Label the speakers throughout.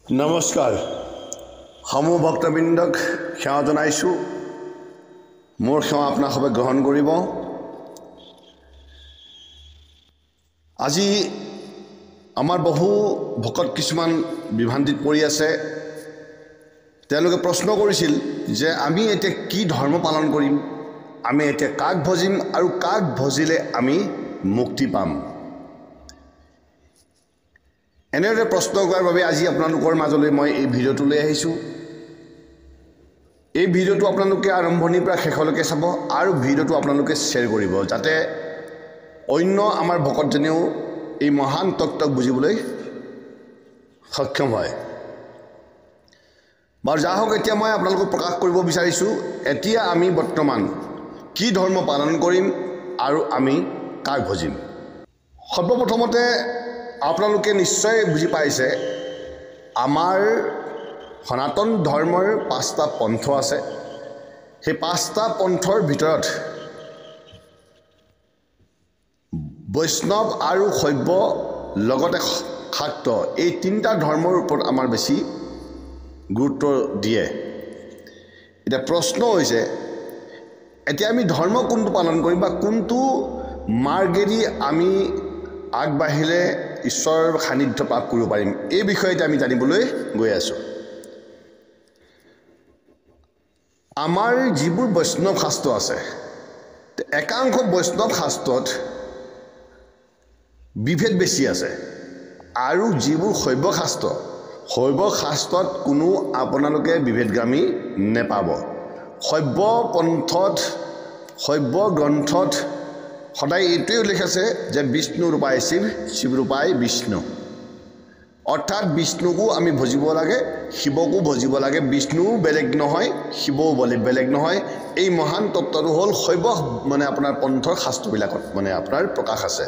Speaker 1: নমস্কাৰ সমূহ ভক্তবৃন্দক সেৱা জনাইছোঁ মোৰ সেৱা আপোনাক সবে গ্ৰহণ কৰিব আজি আমাৰ বহু ভকত কিছুমান বিভ্ৰান্তিত পৰি আছে তেওঁলোকে প্ৰশ্ন কৰিছিল যে আমি এতিয়া কি ধৰ্ম পালন কৰিম আমি এতিয়া কাক ভজিম আৰু কাক ভজিলে আমি মুক্তি পাম এনেদৰে প্ৰশ্ন কৰাৰ বাবে আজি আপোনালোকৰ মাজলৈ মই এই ভিডিঅ'টো লৈ আহিছোঁ এই ভিডিঅ'টো আপোনালোকে আৰম্ভণিৰ পৰা শেষলৈকে চাব আৰু ভিডিঅ'টো আপোনালোকে শ্বেয়াৰ কৰিব যাতে অন্য আমাৰ ভকতজনেও এই মহান তত্ত্বক বুজিবলৈ সক্ষম হয় বাৰু যা হওক এতিয়া মই আপোনালোকক প্ৰকাশ কৰিব বিচাৰিছোঁ এতিয়া আমি বৰ্তমান কি ধৰ্ম পালন কৰিম আৰু আমি কাক ভজিম সৰ্বপ্ৰথমতে আপোনালোকে নিশ্চয় বুজি পাইছে আমাৰ সনাতন ধৰ্মৰ পাঁচটা পন্থ আছে সেই পাঁচটা পন্থৰ ভিতৰত বৈষ্ণৱ আৰু শৈৱ লগতে শাক্ত এই তিনিটা ধৰ্মৰ ওপৰত আমাৰ বেছি গুৰুত্ব দিয়ে এতিয়া প্ৰশ্ন হৈছে এতিয়া আমি ধৰ্ম কোনটো পালন কৰিম বা কোনটো মাৰ্গেদি আমি আগবাঢ়িলে ঈশ্বৰৰ সান্নিধ্য লাভ কৰিব পাৰিম এই বিষয়তে আমি জানিবলৈ গৈ আছোঁ আমাৰ যিবোৰ বৈষ্ণৱ শাস্ত্ৰ আছে একাংশ বৈষ্ণৱ শাস্ত্ৰত বিভেদ বেছি আছে আৰু যিবোৰ শৈৱ শাস্ত্ৰত কোনো আপোনালোকে বিভেদগামী নেপাব শৈৱ পন্থত শৈৱ গ্ৰন্থত সদায় এইটোৱে উল্লেখ আছে যে বিষ্ণু ৰূপাই শিৱ শিৱ ৰূপাই বিষ্ণু অৰ্থাৎ বিষ্ণুকো আমি ভজিব লাগে শিৱকো ভজিব লাগে বিষ্ণুও বেলেগ নহয় শিৱও বেলেগ নহয় এই মহান তত্ত্বটো হ'ল শৈৱ মানে আপোনাৰ পন্থৰ শাস্ত্ৰবিলাকত মানে আপোনাৰ প্ৰকাশ আছে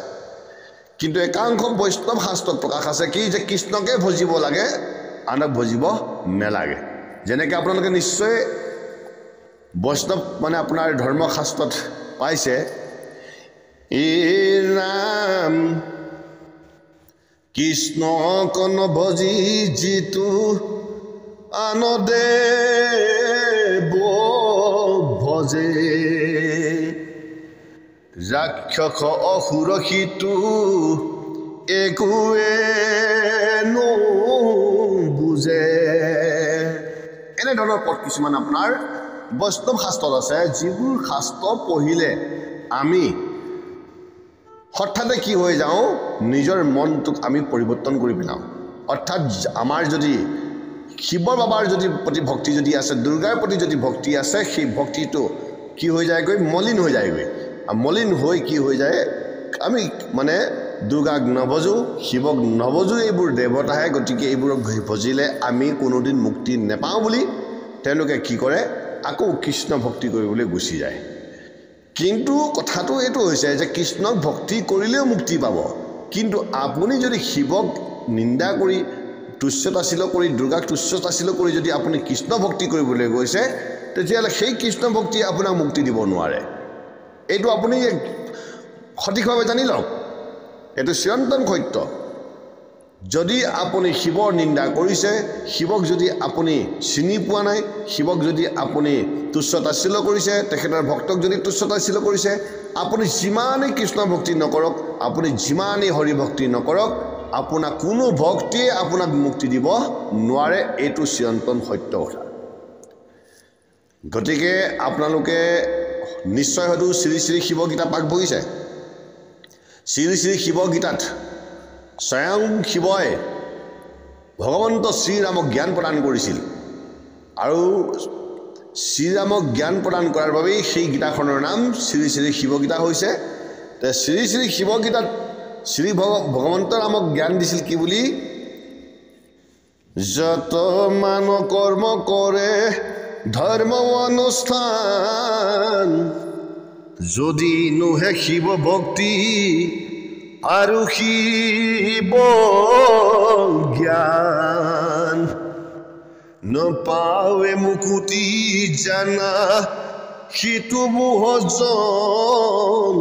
Speaker 1: কিন্তু একাংশ বৈষ্ণৱ শাস্ত্ৰত প্ৰকাশ আছে কি যে কৃষ্ণকে ভজিব লাগে আনক ভজিব নেলাগে যেনেকৈ আপোনালোকে নিশ্চয় বৈষ্ণৱ মানে আপোনাৰ ধৰ্মশাস্ত্ৰত পাইছে এই নাম কৃষ্ণ কন ভজি যিটো আনদেৱ ভজে ৰাক্ষস অসুৰক্ষিতো একোৱে নুবুজে এনেধৰণৰ পদ কিছুমান আপোনাৰ বৈষ্ণৱ শাস্ত্ৰত আছে যিবোৰ শাস্ত্ৰ পঢ়িলে আমি হঠাতে কি হৈ যাওঁ নিজৰ মনটোক আমি পৰিৱৰ্তন কৰি পেলাওঁ অৰ্থাৎ আমাৰ যদি শিৱ বাবাৰ যদি প্ৰতি ভক্তি যদি আছে দুৰ্গাৰ প্ৰতি যদি ভক্তি আছে সেই ভক্তিটো কি হৈ যায়গৈ মলিন হৈ যায়গৈ আৰু মলিন হৈ কি হৈ যায় আমি মানে দুৰ্গাক নভজোঁ শিৱক নভজোঁ এইবোৰ দেৱতাহে গতিকে এইবোৰক ভজিলে আমি কোনোদিন মুক্তি নেপাওঁ বুলি তেওঁলোকে কি কৰে আকৌ কৃষ্ণ ভক্তি কৰিবলৈ গুচি যায় কিন্তু কথাটো এইটো হৈছে যে কৃষ্ণক ভক্তি কৰিলেও মুক্তি পাব কিন্তু আপুনি যদি শিৱক নিন্দা কৰি তুচ্ছ তাচ্ছিল্য কৰি দুৰ্গাক তুচ্ছ তাচ্ছিল্য কৰি যদি আপুনি কৃষ্ণ ভক্তি কৰিবলৈ গৈছে তেতিয়াহ'লে সেই কৃষ্ণ ভক্তিয়ে আপোনাক মুক্তি দিব নোৱাৰে এইটো আপুনি সঠিকভাৱে জানি লওক এইটো চিৰন্তন সত্য যদি আপুনি শিৱৰ নিন্দা কৰিছে শিৱক যদি আপুনি চিনি পোৱা নাই শিৱক যদি আপুনি তুচ্ছ তাচ্ছিল্য কৰিছে তেখেতৰ ভক্তক যদি তুচ্ছ তাচ্ছিল্য কৰিছে আপুনি যিমানেই কৃষ্ণ ভক্তি নকৰক আপুনি যিমানেই হৰি ভক্তি নকৰক আপোনাক কোনো ভক্তিয়ে আপোনাক মুক্তি দিব নোৱাৰে এইটো চিৰন্তন সত্য কথা গতিকে আপোনালোকে নিশ্চয় হয়তো শ্ৰী শ্ৰী শিৱ গীতা পাঠ পঢ়িছে শ্ৰী শ্ৰী শিৱ গীতাত স্বয়ং শিৱই ভগৱন্ত শ্ৰীৰামক জ্ঞান প্ৰদান কৰিছিল আৰু শ্ৰীৰামক জ্ঞান প্ৰদান কৰাৰ বাবেই সেই গীতাখনৰ নাম শ্ৰী শ্ৰী শিৱগীতা হৈছে শ্ৰী শ্ৰী শিৱগীতাত শ্ৰী ভগৱন্ত ৰামক জ্ঞান দিছিল কি বুলি যত মান কৰ্ম কৰে ধৰ্ম অনুষ্ঠান যদি নোহে শিৱ ভক্তি আৰু শিৱ জ্ঞান নপাৱে মুকুতি জানা সিটো মোহজন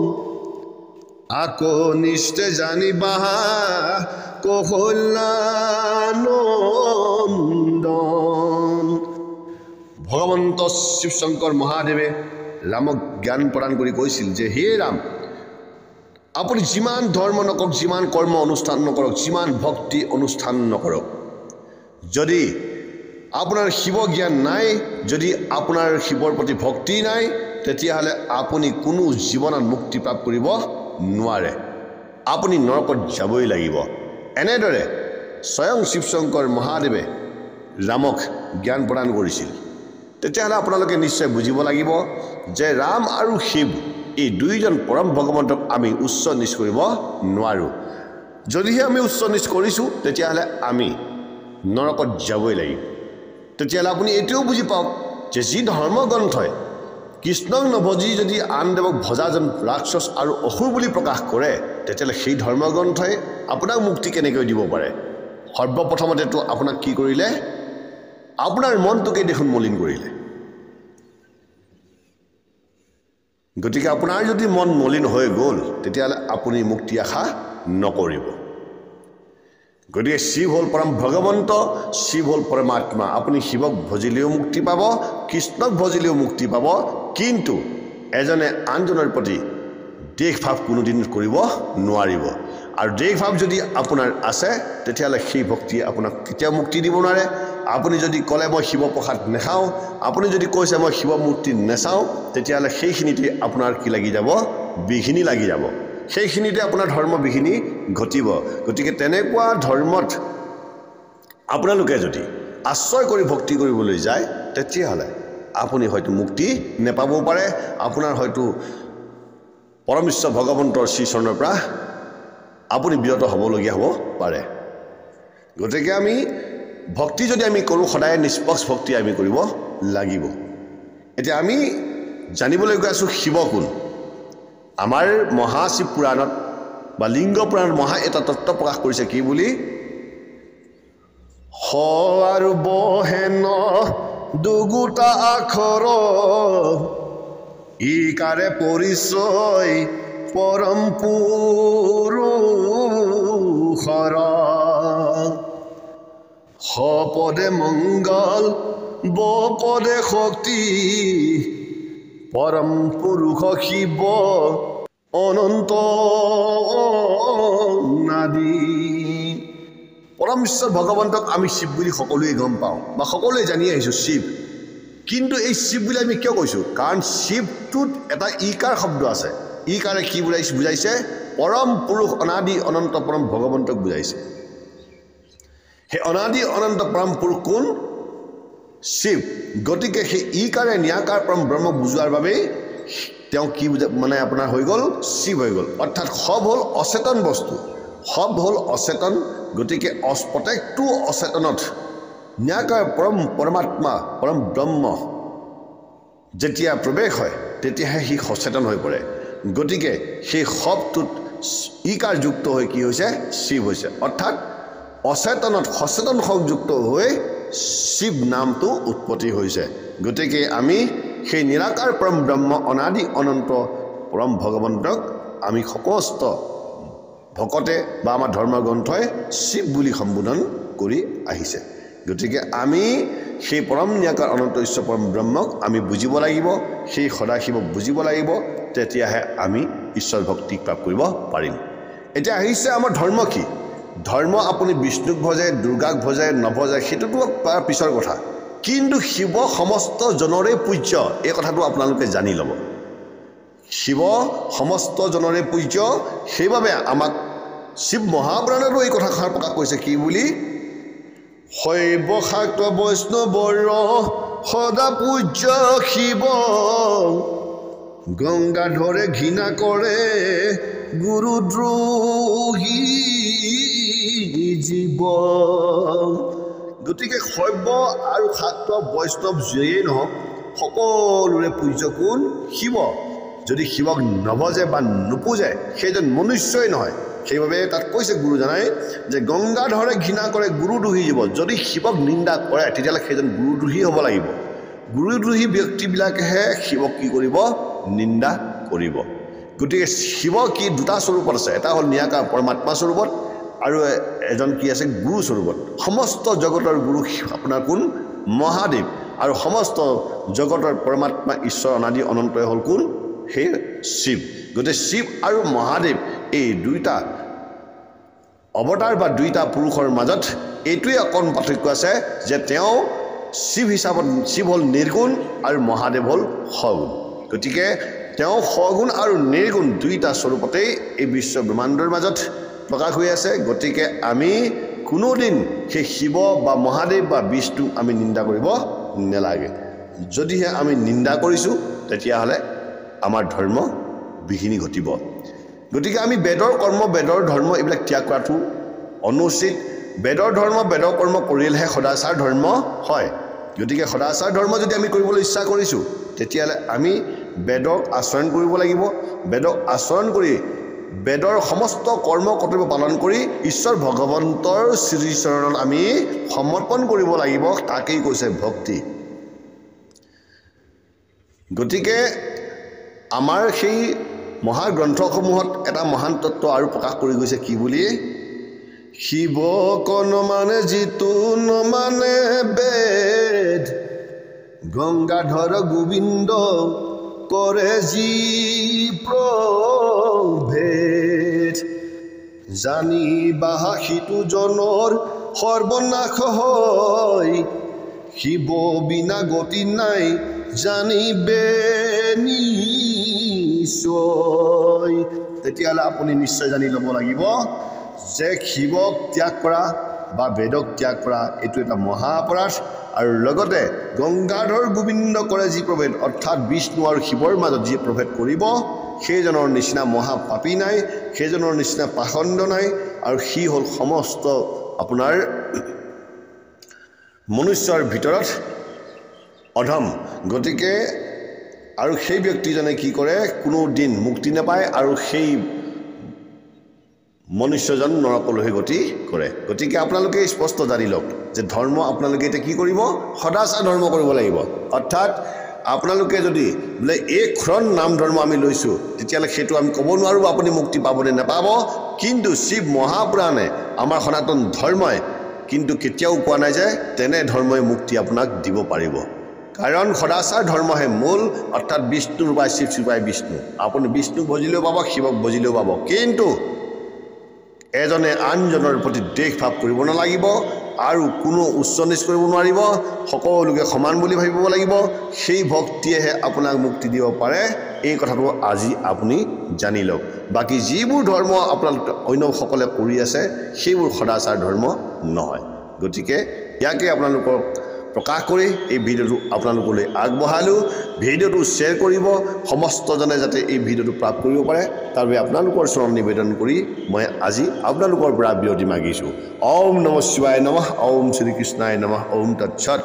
Speaker 1: আকৌ নিশ্চয় জানিবা কল্যাণ ভগৱন্ত শিৱ শংকৰ মহাদেৱে ৰামক জ্ঞান প্ৰদান কৰি কৈছিল যে হে ৰাম আপুনি যিমান ধৰ্ম নকৰক যিমান কৰ্ম অনুষ্ঠান নকৰক যিমান ভক্তি অনুষ্ঠান নকৰক যদি আপোনাৰ শিৱ জ্ঞান নাই যদি আপোনাৰ শিৱৰ প্ৰতি ভক্তি নাই তেতিয়াহ'লে আপুনি কোনো জীৱনত মুক্তি প্ৰাপ্ত কৰিব নোৱাৰে আপুনি নৰকত যাবই লাগিব এনেদৰে স্বয়ং শিৱ শংকৰ মহাদেৱে ৰামক জ্ঞান প্ৰদান কৰিছিল তেতিয়াহ'লে আপোনালোকে নিশ্চয় বুজিব লাগিব যে ৰাম আৰু শিৱ এই দুইজন পৰম ভগৱন্তক আমি উচ্চ নিচ কৰিব নোৱাৰোঁ যদিহে আমি উচ্চ নিচ কৰিছোঁ তেতিয়াহ'লে আমি নৰকত যাবই লাগিব তেতিয়াহ'লে আপুনি এইটোও বুজি পাওক যে যি ধৰ্মগ্ৰন্থই কৃষ্ণক নভজি যদি আন দেৱক ভজাজন ৰাক্ষস আৰু অসুৰ বুলি প্ৰকাশ কৰে তেতিয়াহ'লে সেই ধৰ্মগ্ৰন্থই আপোনাক মুক্তি কেনেকৈ দিব পাৰে সৰ্বপ্ৰথমতেতো আপোনাক কি কৰিলে আপোনাৰ মনটোকে দেখোন মলিন কৰিলে গতিকে আপোনাৰ যদি মন মলিন হৈ গ'ল তেতিয়াহ'লে আপুনি মুক্তি আশা নকৰিব গতিকে শিৱ হ'ল পৰম ভগৱন্ত শিৱ হ'ল পৰমাত্মা আপুনি শিৱক ভজিলেও মুক্তি পাব কৃষ্ণক ভজিলেও মুক্তি পাব কিন্তু এজনে আনজনৰ প্ৰতি দেশভাৱ কোনোদিন কৰিব নোৱাৰিব আৰু দেশভাৱ যদি আপোনাৰ আছে তেতিয়াহ'লে সেই ভক্তিয়ে আপোনাক কেতিয়াও মুক্তি দিব নোৱাৰে আপুনি যদি ক'লে মই শিৱ প্ৰসাদ নাখাওঁ আপুনি যদি কৈছে মই শিৱ মূৰ্তি নাচাওঁ তেতিয়াহ'লে সেইখিনিতে আপোনাৰ কি লাগি যাব বিঘিনি লাগি যাব সেইখিনিতে আপোনাৰ ধৰ্ম বিঘিনি ঘটিব গতিকে তেনেকুৱা ধৰ্মত আপোনালোকে যদি আশ্ৰয় কৰি ভক্তি কৰিবলৈ যায় তেতিয়াহ'লে আপুনি হয়তো মুক্তি নেপাবও পাৰে আপোনাৰ হয়তো পৰমেশ্বৰ ভগৱন্তৰ শ্ৰীচৰণৰ পৰা আপুনি বিৰত হ'বলগীয়া হ'ব পাৰে গতিকে আমি ভক্তি যদি আমি কৰোঁ সদায় নিষ্পক্ষ ভক্তি আমি কৰিব লাগিব এতিয়া আমি জানিবলৈ গৈ আছোঁ শিৱ কোন আমাৰ মহাশিৱ পুৰাণত বা লিংগ পুৰাণত মহা এটা তত্ত্ব প্ৰকাশ কৰিছে কি বুলি হ আৰু বহেন দুগুটা আখৰ ইকাৰে পৰিচয় পৰম পুৰুষৰ হ পদে মংগল ব পদে শক্তি পৰম পুৰুষ শিৱ অনন্ত নাদি পৰমেশ্বৰ ভগৱন্তক আমি শিৱ বুলি সকলোৱে গম পাওঁ বা সকলোৱে জানি আহিছোঁ শিৱ কিন্তু এই শিৱ বুলি আমি কিয় কৈছোঁ কাৰণ শিৱটোত এটা ইকাৰ শব্দ আছে ইকাৰে কি বুজাইছে পৰম পুৰুষ অনাদি অনন্ত পৰম ভগৱন্তক বুজাইছে সেই অনাদি অনন্ত পৰম পুৰুষ কোন শিৱ গতিকে সেই ইকাৰে ন্যাকাৰ পৰম ব্ৰহ্ম বুজোৱাৰ বাবেই তেওঁ কি মানে আপোনাৰ হৈ গ'ল শিৱ হৈ গ'ল অৰ্থাৎ সব হ'ল অচেতন বস্তু সব হ'ল অচেতন গতিকে প্ৰত্যেকটো অচেতনত ন্যাকাৰ পৰমাত্মা পৰম ব্ৰহ্ম যেতিয়া প্ৰৱেশ হয় তেতিয়াহে সি সচেতন হৈ পৰে গতিকে সেই সবটোত ইকাৰ যুক্ত হৈ কি হৈছে শিৱ হৈছে অৰ্থাৎ অচেতনত সচেতন সংযুক্ত হৈ শিৱ নামটো উৎপত্তি হৈছে গতিকে আমি সেই নিৰাকাৰ পৰম ব্ৰহ্ম অনাদি অনন্ত পৰম ভগৱন্তক আমি সমস্ত ভকতে বা আমাৰ ধৰ্মগ্ৰন্থই শিৱ বুলি সম্বোধন কৰি আহিছে গতিকে আমি সেই পৰম নিৰাকাৰ অনন্ত ঈশ্বৰ পৰম ব্ৰহ্মক আমি বুজিব লাগিব সেই সদাশিৱক বুজিব লাগিব তেতিয়াহে আমি ঈশ্বৰ ভক্তি প্ৰাপ্ত কৰিব পাৰিম এতিয়া আহিছে আমাৰ ধৰ্ম কি ধৰ্ম আপুনি বিষ্ণুক ভজে দুৰ্গাক ভজে নভজে সেইটোতো তাৰ পিছৰ কথা কিন্তু শিৱ সমস্ত জনৰে পূজ্য এই কথাটো আপোনালোকে জানি ল'ব শিৱ সমস্ত জনৰে পূজ্য সেইবাবে আমাক শিৱ মহাপুৰাণতো এই কথাষাৰ প্ৰকাশ কৰিছে কি বুলি শৈৱ শাক্ত বৈষ্ণৱৰ সদা পূজ্য শিৱ গংগাধৰে ঘৃণা কৰে গুৰুদ্ৰোহী জীৱ গতিকে শৈৱ আৰু শাক্ত বৈষ্ণৱ যিয়েই নহওক সকলোৰে পূজ্য কোন শিৱ যদি শিৱক নভজে বা নোপূজে সেইজন মনুষ্যই নহয় সেইবাবে তাত কৈছে গুৰুজনাই যে গংগাধৰে ঘৃণা কৰে গুৰুদ্ৰোহী জীৱ যদি শিৱক নিন্দা কৰে তেতিয়াহ'লে সেইজন গুৰুদ্ৰোহী হ'ব লাগিব গুৰুদ্ৰোহী ব্যক্তিবিলাকেহে শিৱক কি কৰিব নিন্দা কৰিব গতিকে শিৱ কি দুটা স্বৰূপত আছে এটা হ'ল নিৰাকাৰ পৰমাত্মা স্বৰূপত আৰু এজন কি আছে গুৰু স্বৰূপত সমস্ত জগতৰ গুৰু আপোনাৰ কোন মহাদেৱ আৰু সমস্ত জগতৰ পৰমাত্মা ঈশ্বৰ অনাদি অনন্তই হ'ল কোন সেই শিৱ গতিকে শিৱ আৰু মহাদেৱ এই দুইটা অৱতাৰ বা দুইটা পুৰুষৰ মাজত এইটোৱে অকণ পাৰ্থক্য আছে যে তেওঁ শিৱ হিচাপত শিৱ হ'ল নিৰ্গুণ আৰু মহাদেৱ হ'ল সগুণ গতিকে তেওঁ সগুণ আৰু নিৰ্গুণ দুইটা স্বৰূপতেই এই বিশ্ব ব্ৰহ্মাণ্ডৰ মাজত প্ৰকাশ হৈ আছে গতিকে আমি কোনোদিন সেই শিৱ বা মহাদেৱ বা বিষ্ণু আমি নিন্দা কৰিব নালাগে যদিহে আমি নিন্দা কৰিছোঁ তেতিয়াহ'লে আমাৰ ধৰ্ম বিঘিনি ঘটিব গতিকে আমি বেদৰ কৰ্ম বেদৰ ধৰ্ম এইবিলাক ত্যাগ কৰাটো অনুচিত বেদৰ ধৰ্ম বেদৰ কৰ্ম কৰিলেহে সদাচাৰ ধৰ্ম হয় গতিকে সদাচাৰ ধৰ্ম যদি আমি কৰিবলৈ ইচ্ছা কৰিছোঁ তেতিয়াহ'লে আমি বেদক আচৰণ কৰিব লাগিব বেদক আচৰণ কৰি বেদৰ সমস্ত কৰ্ম কৰ্তব্য পালন কৰি ঈশ্বৰ ভগৱন্তৰ শ্ৰীচৰণত আমি সমৰ্পণ কৰিব লাগিব তাকেই কৈছে ভক্তি গতিকে আমাৰ সেই মহাগ্ৰন্থসমূহত এটা মহান তত্ত্ব আৰু প্ৰকাশ কৰি গৈছে কি বুলি শিৱক নমানে যিটো নমানে বেদ গংগাধৰ গোবিন্দ কৰে যি প্ৰভেদ জানিবা সিটো জনৰ সৰ্বনাশ হয় শিৱ বিনা গতি নাই জানিবে নিশ্চয় তেতিয়াহ'লে আপুনি নিশ্চয় জানি ল'ব লাগিব যে শিৱক ত্যাগ কৰা বা বেদক ত্যাগ কৰা এইটো এটা মহা অপৰাধ আৰু লগতে গংগাধৰ গোবিন্দ কৰে যি প্ৰভেদ অৰ্থাৎ বিষ্ণু আৰু শিৱৰ মাজত যি প্ৰভেদ কৰিব সেইজনৰ নিচিনা মহাপাপী নাই সেইজনৰ নিচিনা পাখণ্ড নাই আৰু সি হ'ল সমস্ত আপোনাৰ মনুষ্যৰ ভিতৰত অধম গতিকে আৰু সেই ব্যক্তিজনে কি কৰে কোনো দিন মুক্তি নাপায় আৰু সেই মনুষ্যজন নৰকলৈ গতি কৰে গতিকে আপোনালোকে স্পষ্ট জানি লওক যে ধৰ্ম আপোনালোকে এতিয়া কি কৰিব সদাচাৰ ধৰ্ম কৰিব লাগিব অৰ্থাৎ আপোনালোকে যদি বোলে এই ক্ষৰণ নাম ধৰ্ম আমি লৈছোঁ তেতিয়াহ'লে সেইটো আমি ক'ব নোৱাৰোঁ আপুনি মুক্তি পাবনে নাপাব কিন্তু শিৱ মহাপুৰাণে আমাৰ সনাতন ধৰ্মই কিন্তু কেতিয়াও কোৱা নাই যে তেনে ধৰ্মই মুক্তি আপোনাক দিব পাৰিব কাৰণ সদাচাৰ ধৰ্মহে মূল অৰ্থাৎ বিষ্ণুৰ বা শিৱ শিৱাই বিষ্ণু আপুনি বিষ্ণুক ভজিলেও পাব শিৱক ভজিলেও পাব কিন্তু এজনে আনজনৰ প্ৰতি দেশ ভাৱ কৰিব নালাগিব আৰু কোনো উচ্চ নিচ কৰিব নোৱাৰিব সকলোকে সমান বুলি ভাবিব লাগিব সেই ভক্তিয়েহে আপোনাক মুক্তি দিব পাৰে এই কথাটো আজি আপুনি জানি লওক বাকী যিবোৰ ধৰ্ম আপোনালোকে অন্যসকলে কৰি আছে সেইবোৰ সদাচাৰ ধৰ্ম নহয় গতিকে ইয়াকে আপোনালোকৰ প্ৰকাশ কৰি এই ভিডিঅ'টো আপোনালোকলৈ আগবঢ়ালোঁ ভিডিঅ'টো শ্বেয়াৰ কৰিব সমস্তজনে যাতে এই ভিডিঅ'টো প্ৰাপ্ত কৰিব পাৰে তাৰ বাবে আপোনালোকৰ চৰণ নিবেদন কৰি মই আজি আপোনালোকৰ পৰা বিৰতি মাগিছোঁ ওম নমঃ শিৱায় নমঃ ওম শ্ৰীকৃষ্ণায় নমঃ ওম তৎসৎ